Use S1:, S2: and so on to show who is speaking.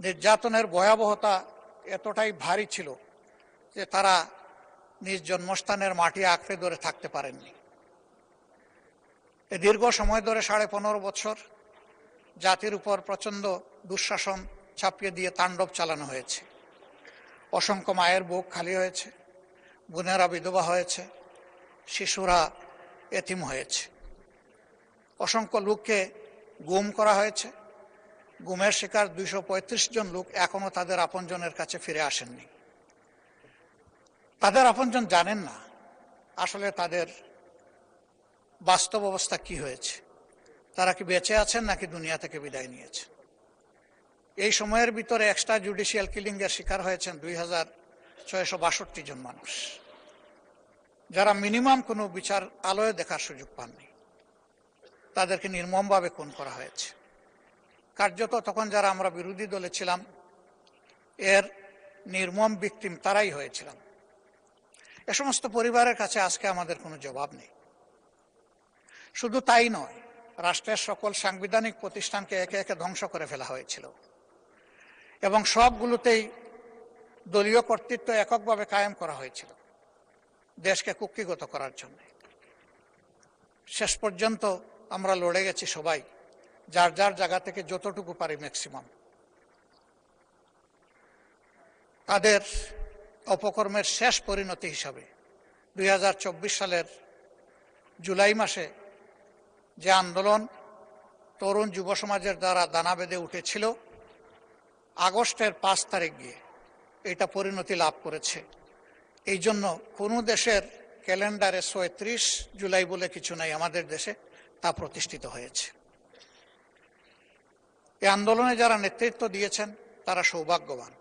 S1: নির্যাতনের ভয়াবহতা এতটাই ভারী ছিল যে তারা নিজ জন্মস্থানের মাটি আঁকড়ে ধরে থাকতে পারেননি। দীর্ঘ সময় ধরে 15.5 বছর জাতির উপর প্রচণ্ড দুঃশাসন চাপিয়ে দিয়ে তাণ্ডব চালানো হয়েছে। অসংখ্য মায়ের বুক খালি হয়েছে, বোনেরা বিধবা হয়েছে, শিশুরা এতিম হয়েছে। অসংখ্য লোককে গুম করা হয়েছে। গুমের শিকার 235 জন লোক এখনো তাদের আপনজনের কাছে ফিরে আসেননি। তাদের আপনজন জানেন না আসলে তাদের বাস্তব অবস্থা কি হয়েছে, তারা কি বেঁচে আছেন নাকি দুনিয়া থেকে বিদায় নিয়েছে। এই সময়ের ভিতরে এক্সট্রা জুডিশিয়াল কিলিংয়ের শিকার হয়েছেন 2662 জন মানুষ, যারা মিনিমাম কোনো বিচার আলোয় দেখার সুযোগ পাননি। তাদেরকে নির্মমভাবে খুন করা হয়েছে। কার্যত তখন যারা আমরা বিরোধী দলে ছিলাম এর নির্মম ভিকটিম তারাই হয়েছিলাম। এ সমস্ত পরিবারের কাছে আজকে আমাদের কোনো জবাব নেই। শুধু তাই নয়, রাষ্ট্রের সকল সাংবিধানিক প্রতিষ্ঠানকে একে একে ধ্বংস করে ফেলা হয়েছিল এবং সবগুলোতেই দলীয় কর্তৃত্ব এককভাবে কায়েম করা হয়েছিল দেশকে কুক্ষিগত করার জন্য। শেষ পর্যন্ত আমরা লড়ে গেছি সবাই, যার যার জায়গা থেকে যতটুকু পারি ম্যাক্সিমাম। তাদের অপকর্মের শেষ পরিণতি হিসাবে 2024 সালের জুলাই মাসে যে আন্দোলন তরুণ যুব সমাজের দ্বারা দানা বেঁধে উঠেছিল, আগস্টের 5 তারিখ গিয়ে এটা পরিণতি লাভ করেছে। এই জন্য কোনো দেশের ক্যালেন্ডারে 36 জুলাই বলে কিছু নাই, আমাদের দেশে তা প্রতিষ্ঠিত হয়েছে। এই আন্দোলনে যারা নেতৃত্ব দিয়েছেন তারা সৌভাগ্যবান।